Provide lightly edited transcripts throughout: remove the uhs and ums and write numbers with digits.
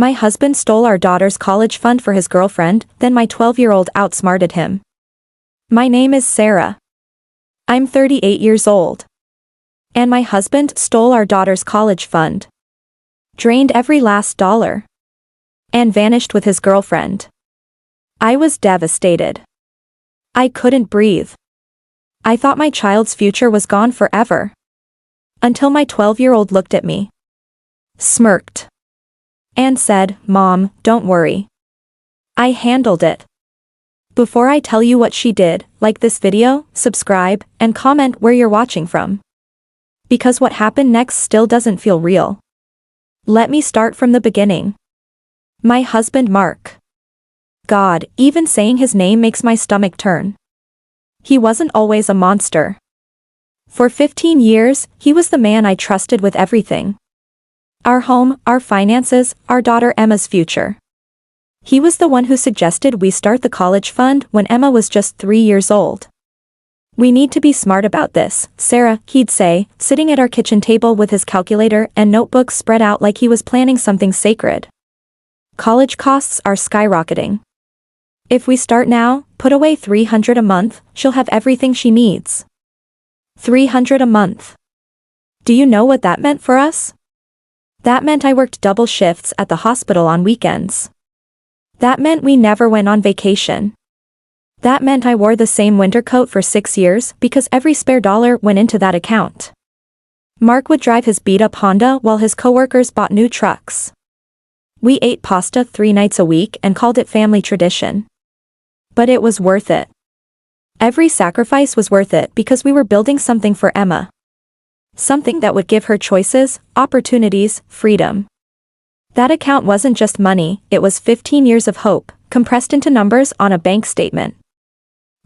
My husband stole our daughter's college fund for his girlfriend, then my 12-year-old outsmarted him. My name is Sarah. I'm 38 years old. And my husband stole our daughter's college fund. Drained every last dollar. And vanished with his girlfriend. I was devastated. I couldn't breathe. I thought my child's future was gone forever. Until my 12-year-old looked at me. Smirked. And said, "Mom, don't worry. I handled it." Before I tell you what she did, like this video, subscribe, and comment where you're watching from. Because what happened next still doesn't feel real. Let me start from the beginning. My husband Mark. God, even saying his name makes my stomach turn. He wasn't always a monster. For 15 years, he was the man I trusted with everything. Our home, our finances, our daughter Emma's future. He was the one who suggested we start the college fund when Emma was just 3 years old. "We need to be smart about this, Sarah," he'd say, sitting at our kitchen table with his calculator and notebooks spread out like he was planning something sacred. "College costs are skyrocketing. If we start now, put away $300 a month, she'll have everything she needs." $300 a month. Do you know what that meant for us? That meant I worked double shifts at the hospital on weekends. That meant we never went on vacation. That meant I wore the same winter coat for 6 years because every spare dollar went into that account. Mark would drive his beat-up Honda while his coworkers bought new trucks. We ate pasta 3 nights a week and called it family tradition. But it was worth it. Every sacrifice was worth it because we were building something for Emma. Something that would give her choices, opportunities, freedom. That account wasn't just money, it was 15 years of hope, compressed into numbers on a bank statement.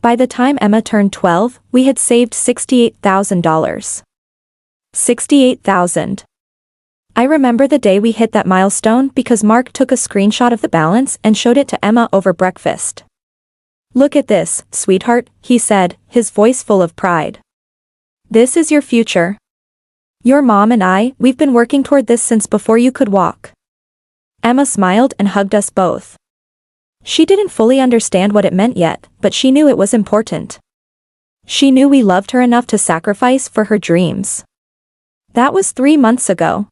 By the time Emma turned 12, we had saved $68,000. $68,000. I remember the day we hit that milestone because Mark took a screenshot of the balance and showed it to Emma over breakfast. "Look at this, sweetheart," he said, his voice full of pride. "This is your future. Your mom and we've been working toward this since before you could walk." Emma smiled and hugged us both. She didn't fully understand what it meant yet, but she knew it was important. She knew we loved her enough to sacrifice for her dreams. That was 3 months ago.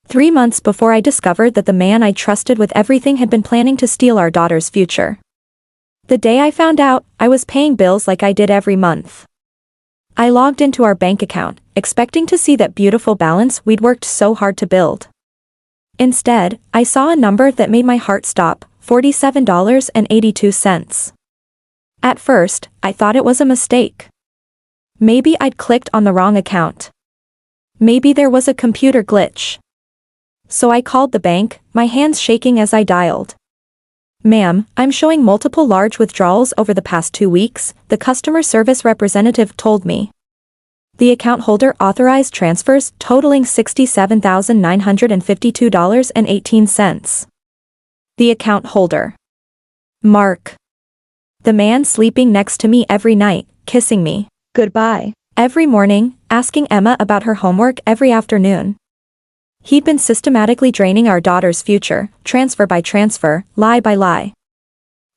3 months before I discovered that the man I trusted with everything had been planning to steal our daughter's future. The day I found out, I was paying bills like I did every month. I logged into our bank account, expecting to see that beautiful balance we'd worked so hard to build. Instead, I saw a number that made my heart stop, $47.82. At first, I thought it was a mistake. Maybe I'd clicked on the wrong account. Maybe there was a computer glitch. So I called the bank, my hands shaking as I dialed. "Ma'am, I'm showing multiple large withdrawals over the past 2 weeks," the customer service representative told me. The account holder authorized transfers totaling $67,952.18. The account holder. Mark. The man sleeping next to me every night, kissing me goodbye every morning, asking Emma about her homework every afternoon. He'd been systematically draining our daughter's future, transfer by transfer, lie by lie.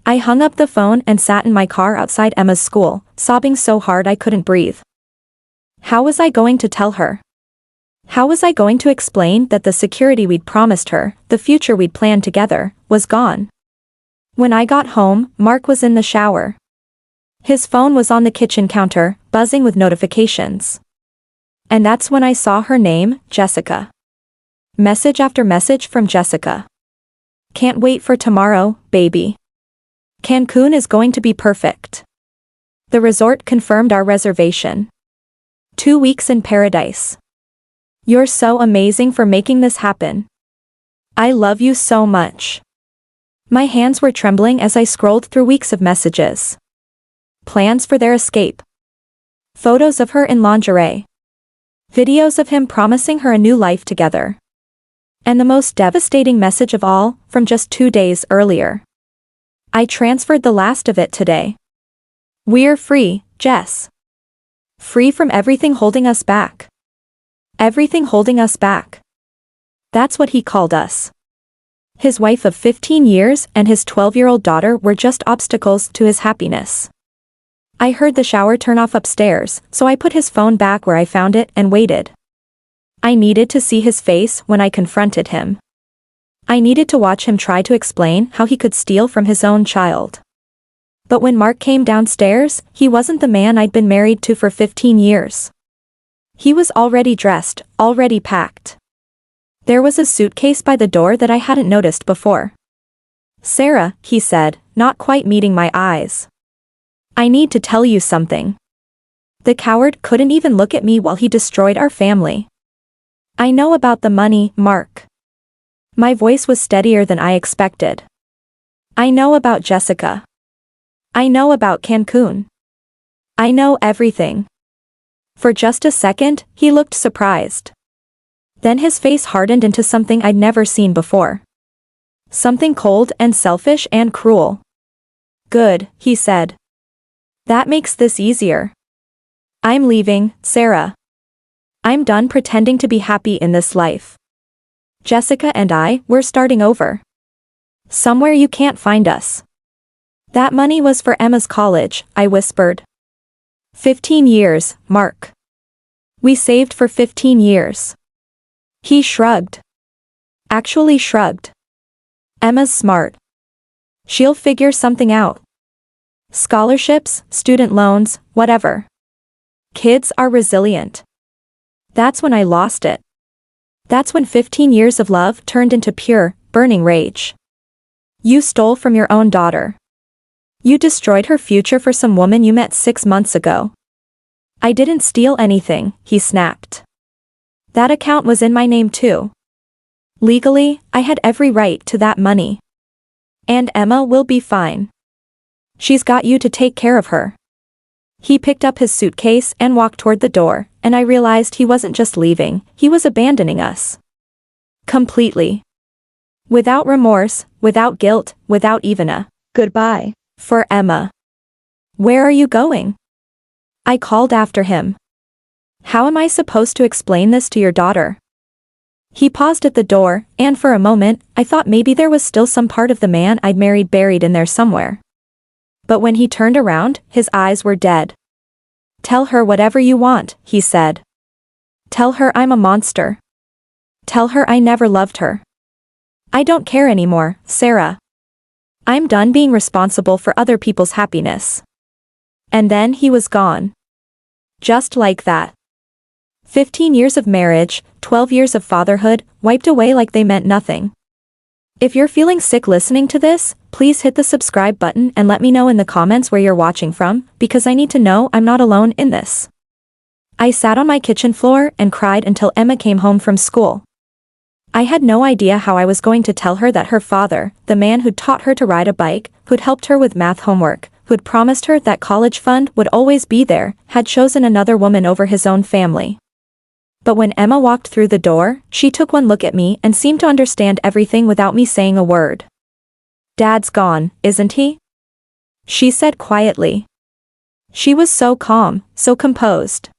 I hung up the phone and sat in my car outside Emma's school, sobbing so hard I couldn't breathe. How was I going to tell her? How was I going to explain that the security we'd promised her, the future we'd planned together, was gone? When I got home, Mark was in the shower. His phone was on the kitchen counter, buzzing with notifications. And that's when I saw her name, Jessica. Message after message from Jessica. "Can't wait for tomorrow, baby. Cancun is going to be perfect. The resort confirmed our reservation. 2 weeks in paradise. You're so amazing for making this happen. I love you so much." My hands were trembling as I scrolled through weeks of messages. Plans for their escape. Photos of her in lingerie. Videos of him promising her a new life together. And the most devastating message of all, from just 2 days earlier. "I transferred the last of it today. We're free, Jess. Free from everything holding us back. Everything holding us back." That's what he called us. His wife of 15 years and his 12-year-old daughter were just obstacles to his happiness. I heard the shower turn off upstairs, so I put his phone back where I found it and waited. I needed to see his face when I confronted him. I needed to watch him try to explain how he could steal from his own child. But when Mark came downstairs, he wasn't the man I'd been married to for 15 years. He was already dressed, already packed. There was a suitcase by the door that I hadn't noticed before. "Sarah," he said, not quite meeting my eyes. "I need to tell you something." The coward couldn't even look at me while he destroyed our family. "I know about the money, Mark." My voice was steadier than I expected. "I know about Jessica. I know about Cancun. I know everything." For just a second, he looked surprised. Then his face hardened into something I'd never seen before. Something cold and selfish and cruel. "Good," he said. "That makes this easier. I'm leaving, Sarah. I'm done pretending to be happy in this life. Jessica and we're starting over. Somewhere you can't find us." "That money was for Emma's college," I whispered. 15 years, Mark. We saved for 15 years. He shrugged. Actually shrugged. "Emma's smart. She'll figure something out. Scholarships, student loans, whatever. Kids are resilient." That's when I lost it. That's when 15 years of love turned into pure, burning rage. "You stole from your own daughter. You destroyed her future for some woman you met 6 months ago." "I didn't steal anything," he snapped. "That account was in my name too. Legally, I had every right to that money. And Emma will be fine. She's got you to take care of her." He picked up his suitcase and walked toward the door, and I realized he wasn't just leaving, he was abandoning us. Completely. Without remorse, without guilt, without even a goodbye for Emma. "Where are you going?" I called after him. "How am I supposed to explain this to your daughter?" He paused at the door, and for a moment, I thought maybe there was still some part of the man I'd married buried in there somewhere. But when he turned around, his eyes were dead. "Tell her whatever you want," he said. "Tell her I'm a monster. Tell her I never loved her. I don't care anymore, Sarah. I'm done being responsible for other people's happiness." And then he was gone. Just like that. 15 years of marriage, 12 years of fatherhood, wiped away like they meant nothing. If you're feeling sick listening to this, please hit the subscribe button and let me know in the comments where you're watching from, because I need to know I'm not alone in this. I sat on my kitchen floor and cried until Emma came home from school. I had no idea how I was going to tell her that her father, the man who'd taught her to ride a bike, who'd helped her with math homework, who'd promised her that college fund would always be there, had chosen another woman over his own family. But when Emma walked through the door, she took one look at me and seemed to understand everything without me saying a word. "Dad's gone, isn't he?" she said quietly. She was so calm, so composed.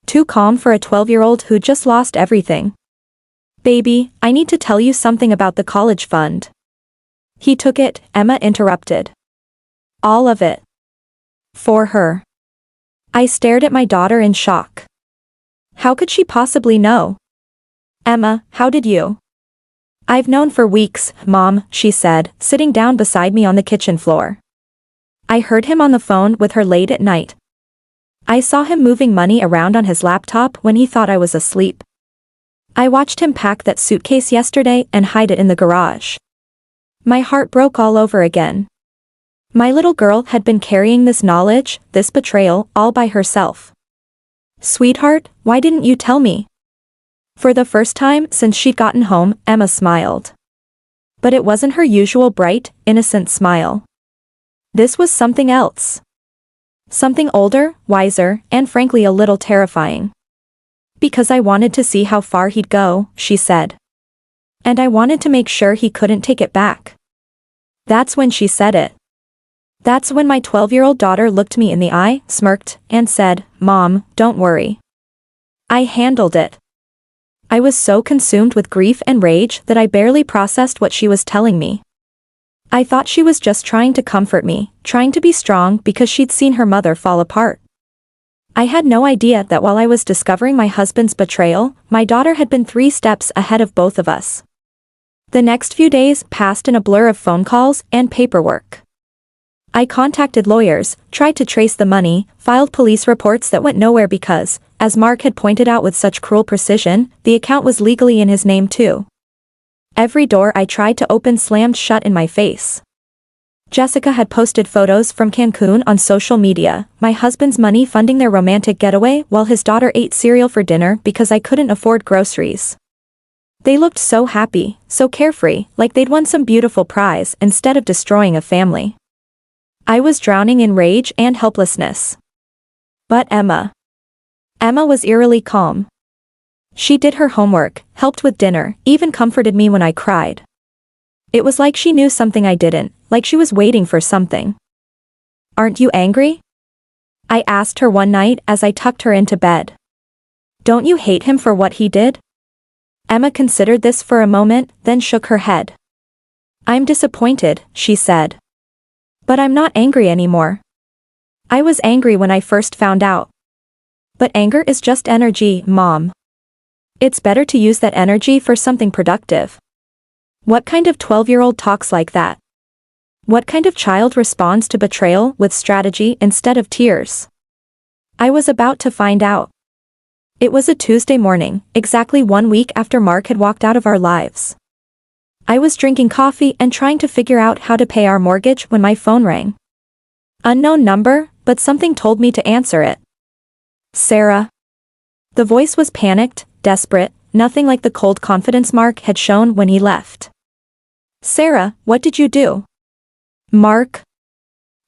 Too calm for a 12-year-old who'd just lost everything. "Baby, I need to tell you something about the college fund." "He took it," Emma interrupted. "All of it. For her." I stared at my daughter in shock. How could she possibly know? "Emma, how did you?" "I've known for weeks, Mom," she said, sitting down beside me on the kitchen floor. "I heard him on the phone with her late at night. I saw him moving money around on his laptop when he thought I was asleep. I watched him pack that suitcase yesterday and hide it in the garage." My heart broke all over again. My little girl had been carrying this knowledge, this betrayal, all by herself. "Sweetheart, why didn't you tell me?" For the first time since she'd gotten home, Emma smiled. But it wasn't her usual bright, innocent smile. This was something else. Something older, wiser, and frankly a little terrifying. "Because I wanted to see how far he'd go," she said. "And I wanted to make sure he couldn't take it back." That's when she said it. That's when my 12-year-old daughter looked me in the eye, smirked, and said, "Mom, don't worry. I handled it. I was so consumed with grief and rage that I barely processed what she was telling me. I thought she was just trying to comfort me, trying to be strong because she'd seen her mother fall apart. I had no idea that while I was discovering my husband's betrayal, my daughter had been 3 steps ahead of both of us. The next few days passed in a blur of phone calls and paperwork. I contacted lawyers, tried to trace the money, filed police reports that went nowhere because, as Mark had pointed out with such cruel precision, the account was legally in his name too. Every door I tried to open slammed shut in my face. Jessica had posted photos from Cancun on social media, my husband's money funding their romantic getaway while his daughter ate cereal for dinner because I couldn't afford groceries. They looked so happy, so carefree, like they'd won some beautiful prize instead of destroying a family. I was drowning in rage and helplessness. But Emma was eerily calm. She did her homework, helped with dinner, even comforted me when I cried. It was like she knew something I didn't, like she was waiting for something. "Aren't you angry?" I asked her one night as I tucked her into bed. "Don't you hate him for what he did?" Emma considered this for a moment, then shook her head. "I'm disappointed," she said. "But I'm not angry anymore. I was angry when I first found out. But anger is just energy, Mom. It's better to use that energy for something productive. What kind of 12-year-old talks like that? What kind of child responds to betrayal with strategy instead of tears?" I was about to find out. It was a Tuesday morning, exactly 1 week after Mark had walked out of our lives. I was drinking coffee and trying to figure out how to pay our mortgage when my phone rang. Unknown number, but something told me to answer it. "Sarah." The voice was panicked, desperate, nothing like the cold confidence Mark had shown when he left. "Sarah, what did you do?" "Mark."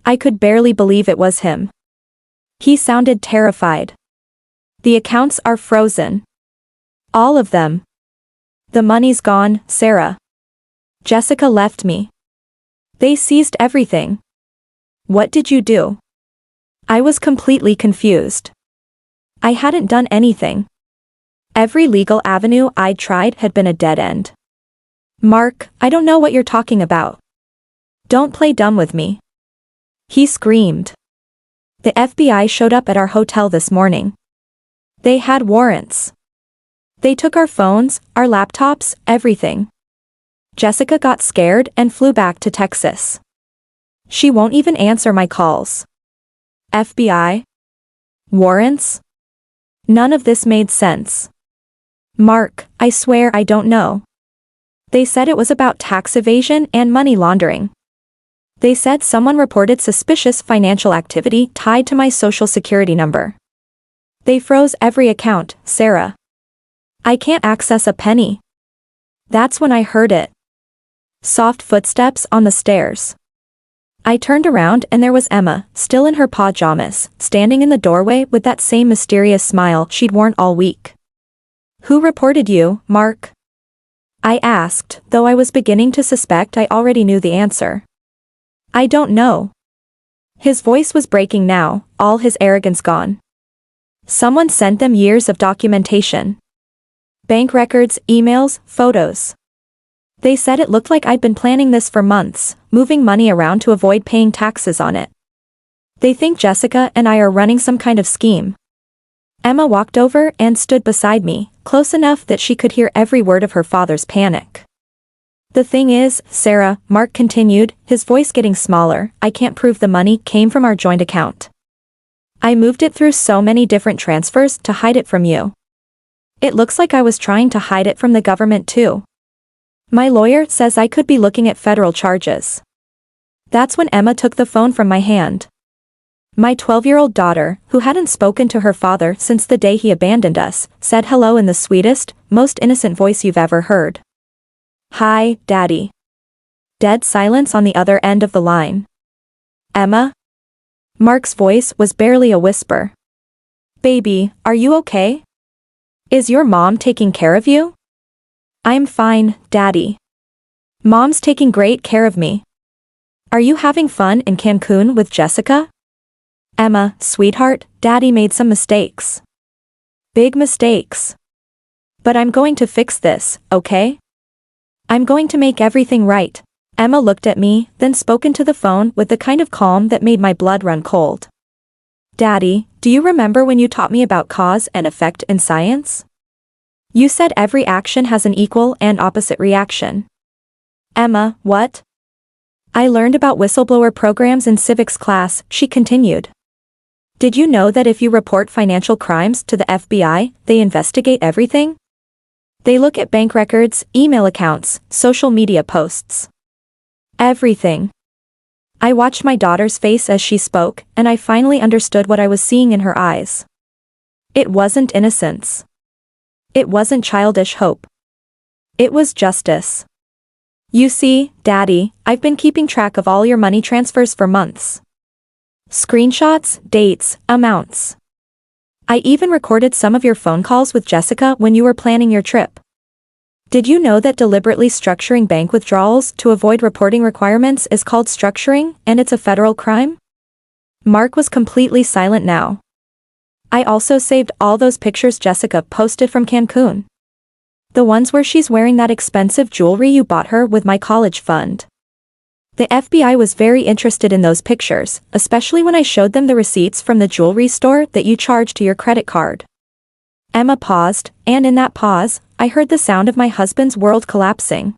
I could barely believe it was him. He sounded terrified. "The accounts are frozen. All of them. The money's gone, Sarah. Jessica left me. They seized everything." "What did you do?" I was completely confused. I hadn't done anything. Every legal avenue I'd tried had been a dead end. "Mark, I don't know what you're talking about. Don't play dumb with me." He screamed. "The FBI showed up at our hotel this morning. They had warrants. They took our phones, our laptops, everything." Jessica got scared and flew back to Texas. She won't even answer my calls. FBI? Warrants? None of this made sense. "Mark, I swear I don't know. They said it was about tax evasion and money laundering. They said someone reported suspicious financial activity tied to my social security number. They froze every account, Sarah. I can't access a penny." That's when I heard it. Soft footsteps on the stairs. I turned around and there was Emma, still in her pajamas, standing in the doorway with that same mysterious smile she'd worn all week. "Who reported you, Mark?" I asked, though I was beginning to suspect I already knew the answer. "I don't know." His voice was breaking now, all his arrogance gone. "Someone sent them years of documentation. Bank records, emails, photos. They said it looked like I'd been planning this for months, moving money around to avoid paying taxes on it. They think Jessica and I are running some kind of scheme." Emma walked over and stood beside me, close enough that she could hear every word of her father's panic. "The thing is, Sarah," Mark continued, his voice getting smaller, "I can't prove the money came from our joint account. I moved it through so many different transfers to hide it from you. It looks like I was trying to hide it from the government too. My lawyer says I could be looking at federal charges." That's when Emma took the phone from my hand. My 12-year-old daughter, who hadn't spoken to her father since the day he abandoned us, said hello in the sweetest, most innocent voice you've ever heard. "Hi, Daddy." Dead silence on the other end of the line. "Emma?" Mark's voice was barely a whisper. "Baby, are you okay? Is your mom taking care of you?" "I'm fine, Daddy. Mom's taking great care of me. Are you having fun in Cancun with Jessica?" "Emma, sweetheart, Daddy made some mistakes. Big mistakes. But I'm going to fix this, okay? I'm going to make everything right. Emma looked at me, then spoke into the phone with the kind of calm that made my blood run cold. Daddy, do you remember when you taught me about cause and effect in science? You said every action has an equal and opposite reaction. Emma, what? I learned about whistleblower programs in civics class, she continued. Did you know that if you report financial crimes to the FBI, they investigate everything? They look at bank records, email accounts, social media posts. Everything. I watched my daughter's face as she spoke, and I finally understood what I was seeing in her eyes. It wasn't innocence. It wasn't childish hope. It was justice. You see, Daddy, I've been keeping track of all your money transfers for months. Screenshots, dates, amounts. I even recorded some of your phone calls with Jessica when you were planning your trip. Did you know that deliberately structuring bank withdrawals to avoid reporting requirements is called structuring, and it's a federal crime? Mark was completely silent now. I also saved all those pictures Jessica posted from Cancun. The ones where she's wearing that expensive jewelry you bought her with my college fund. The FBI was very interested in those pictures, especially when I showed them the receipts from the jewelry store that you charged to your credit card. Emma paused, and in that pause, I heard the sound of my husband's world collapsing.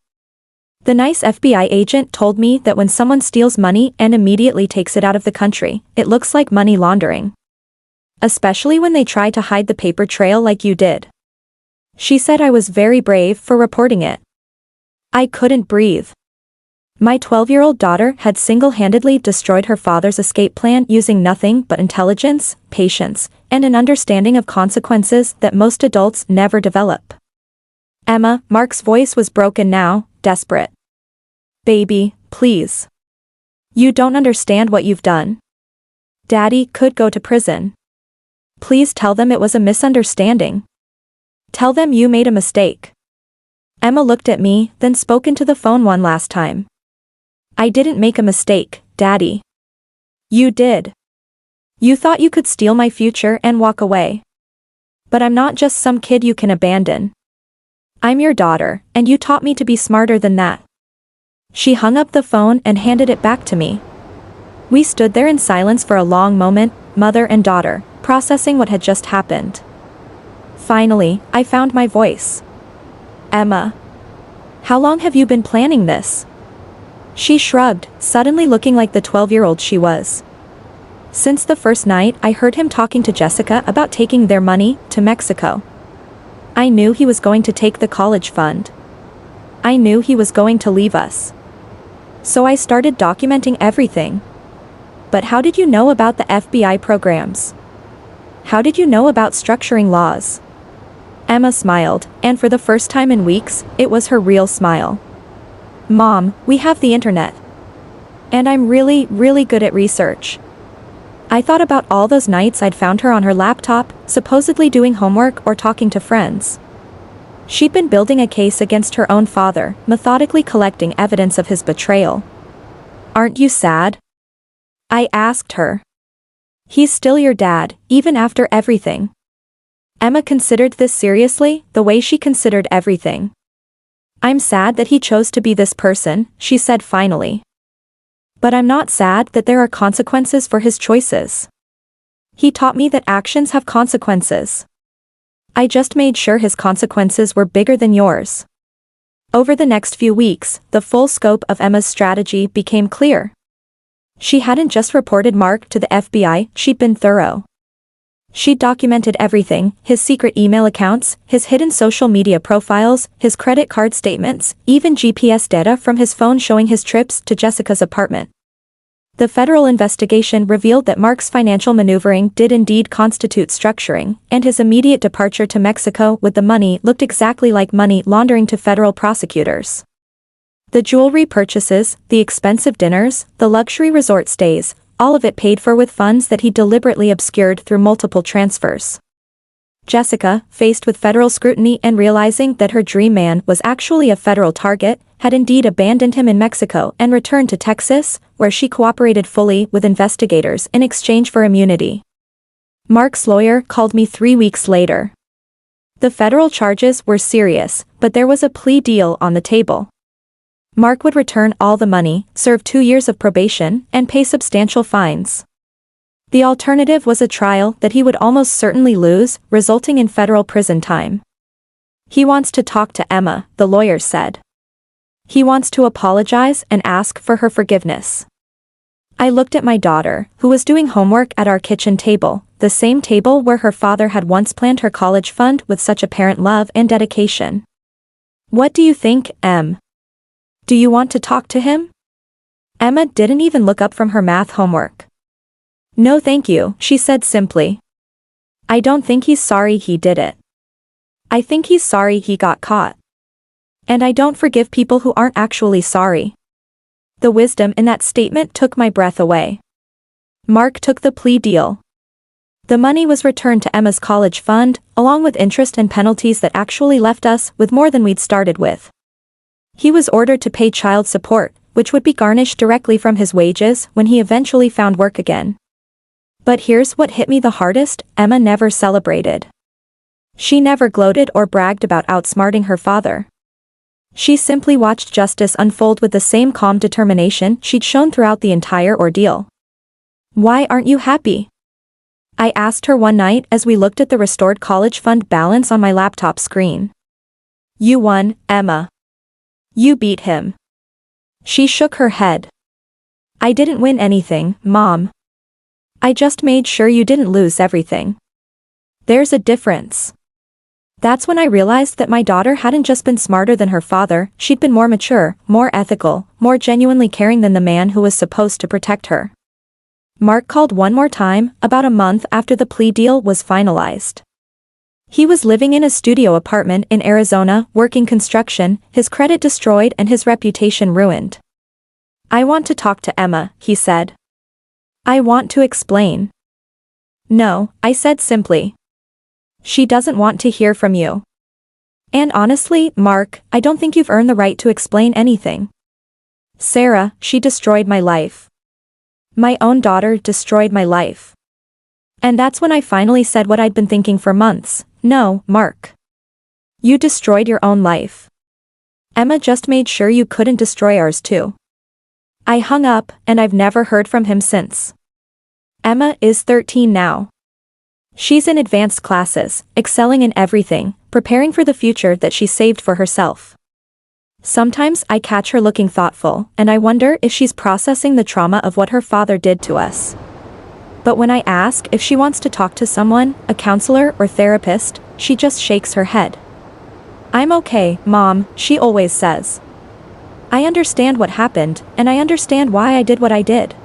The nice FBI agent told me that when someone steals money and immediately takes it out of the country, it looks like money laundering. Especially when they try to hide the paper trail like you did. She said I was very brave for reporting it. I couldn't breathe. My 12-year-old daughter had single-handedly destroyed her father's escape plan using nothing but intelligence, patience, and an understanding of consequences that most adults never develop. Emma, Mark's voice was broken now, desperate. Baby, please. You don't understand what you've done. Daddy could go to prison. Please tell them it was a misunderstanding. Tell them you made a mistake. Emma looked at me, then spoke into the phone one last time. I didn't make a mistake, Daddy. You did. You thought you could steal my future and walk away. But I'm not just some kid you can abandon. I'm your daughter, and you taught me to be smarter than that. She hung up the phone and handed it back to me. We stood there in silence for a long moment, mother and daughter, processing what had just happened. Finally, I found my voice. Emma. How long have you been planning this? She shrugged, suddenly looking like the 12-year-old she was. Since the first night I heard him talking to Jessica about taking their money to Mexico. I knew he was going to take the college fund. I knew he was going to leave us. So I started documenting everything. But how did you know about the FBI programs? How did you know about structuring laws? Emma smiled, and for the first time in weeks, it was her real smile. Mom, we have the internet. And I'm really, really good at research. I thought about all those nights I'd found her on her laptop, supposedly doing homework or talking to friends. She'd been building a case against her own father, methodically collecting evidence of his betrayal. Aren't you sad? I asked her. He's still your dad, even after everything. Emma considered this seriously, the way she considered everything. I'm sad that he chose to be this person, she said finally. But I'm not sad that there are consequences for his choices. He taught me that actions have consequences. I just made sure his consequences were bigger than yours. Over the next few weeks, the full scope of Emma's strategy became clear. She hadn't just reported Mark to the FBI, she'd been thorough. She'd documented everything, his secret email accounts, his hidden social media profiles, his credit card statements, even GPS data from his phone showing his trips to Jessica's apartment. The federal investigation revealed that Mark's financial maneuvering did indeed constitute structuring, and his immediate departure to Mexico with the money looked exactly like money laundering to federal prosecutors. The jewelry purchases, the expensive dinners, the luxury resort stays, all of it paid for with funds that he deliberately obscured through multiple transfers. Jessica, faced with federal scrutiny and realizing that her dream man was actually a federal target, had indeed abandoned him in Mexico and returned to Texas, where she cooperated fully with investigators in exchange for immunity. Mark's lawyer called me 3 weeks later. The federal charges were serious, but there was a plea deal on the table. Mark would return all the money, serve 2 years of probation, and pay substantial fines. The alternative was a trial that he would almost certainly lose, resulting in federal prison time. He wants to talk to Emma, the lawyer said. He wants to apologize and ask for her forgiveness. I looked at my daughter, who was doing homework at our kitchen table, the same table where her father had once planned her college fund with such apparent love and dedication. What do you think, Em? Do you want to talk to him? Emma didn't even look up from her math homework. No thank you, she said simply. I don't think he's sorry he did it. I think he's sorry he got caught. And I don't forgive people who aren't actually sorry. The wisdom in that statement took my breath away. Mark took the plea deal. The money was returned to Emma's college fund, along with interest and penalties that actually left us with more than we'd started with. He was ordered to pay child support, which would be garnished directly from his wages when he eventually found work again. But here's what hit me the hardest: Emma never celebrated. She never gloated or bragged about outsmarting her father. She simply watched justice unfold with the same calm determination she'd shown throughout the entire ordeal. Why aren't you happy? I asked her one night as we looked at the restored college fund balance on my laptop screen. You won, Emma. You beat him. She shook her head. I didn't win anything, Mom. I just made sure you didn't lose everything. There's a difference. That's when I realized that my daughter hadn't just been smarter than her father, she'd been more mature, more ethical, more genuinely caring than the man who was supposed to protect her. Mark called one more time, about a month after the plea deal was finalized. He was living in a studio apartment in Arizona, working construction, his credit destroyed and his reputation ruined. I want to talk to Emma, he said. I want to explain. No, I said simply. She doesn't want to hear from you. And honestly, Mark, I don't think you've earned the right to explain anything. Sarah, she destroyed my life. My own daughter destroyed my life. And that's when I finally said what I'd been thinking for months. No, Mark. You destroyed your own life. Emma just made sure you couldn't destroy ours too. I hung up, and I've never heard from him since. Emma is 13 now. She's in advanced classes, excelling in everything, preparing for the future that she saved for herself. Sometimes I catch her looking thoughtful, and I wonder if she's processing the trauma of what her father did to us. But when I ask if she wants to talk to someone, a counselor or therapist, she just shakes her head. I'm okay, Mom, she always says. I understand what happened, and I understand why I did what I did.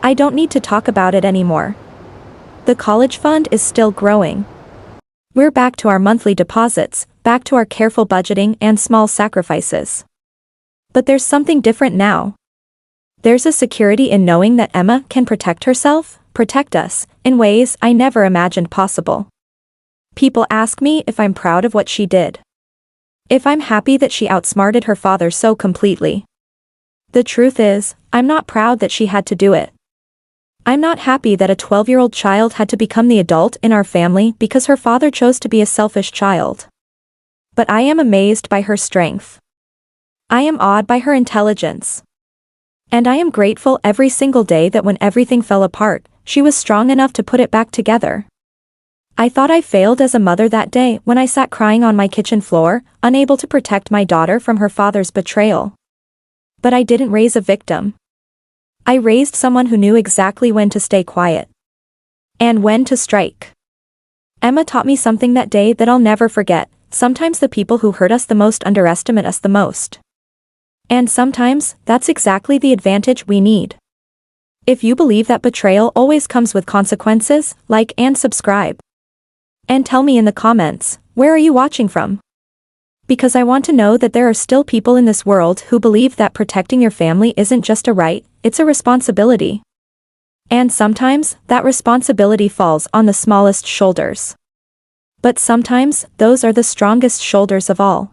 I don't need to talk about it anymore. The college fund is still growing. We're back to our monthly deposits, back to our careful budgeting and small sacrifices. But there's something different now. There's a security in knowing that Emma can protect herself, protect us, in ways I never imagined possible. People ask me if I'm proud of what she did. If I'm happy that she outsmarted her father so completely. The truth is, I'm not proud that she had to do it. I'm not happy that a 12-year-old child had to become the adult in our family because her father chose to be a selfish child. But I am amazed by her strength. I am awed by her intelligence. And I am grateful every single day that when everything fell apart, she was strong enough to put it back together. I thought I failed as a mother that day when I sat crying on my kitchen floor, unable to protect my daughter from her father's betrayal. But I didn't raise a victim. I raised someone who knew exactly when to stay quiet. And when to strike. Emma taught me something that day that I'll never forget. Sometimes the people who hurt us the most underestimate us the most. And sometimes, that's exactly the advantage we need. If you believe that betrayal always comes with consequences, like and subscribe. And tell me in the comments, where are you watching from? Because I want to know that there are still people in this world who believe that protecting your family isn't just a right, it's a responsibility. And sometimes, that responsibility falls on the smallest shoulders. But sometimes, those are the strongest shoulders of all.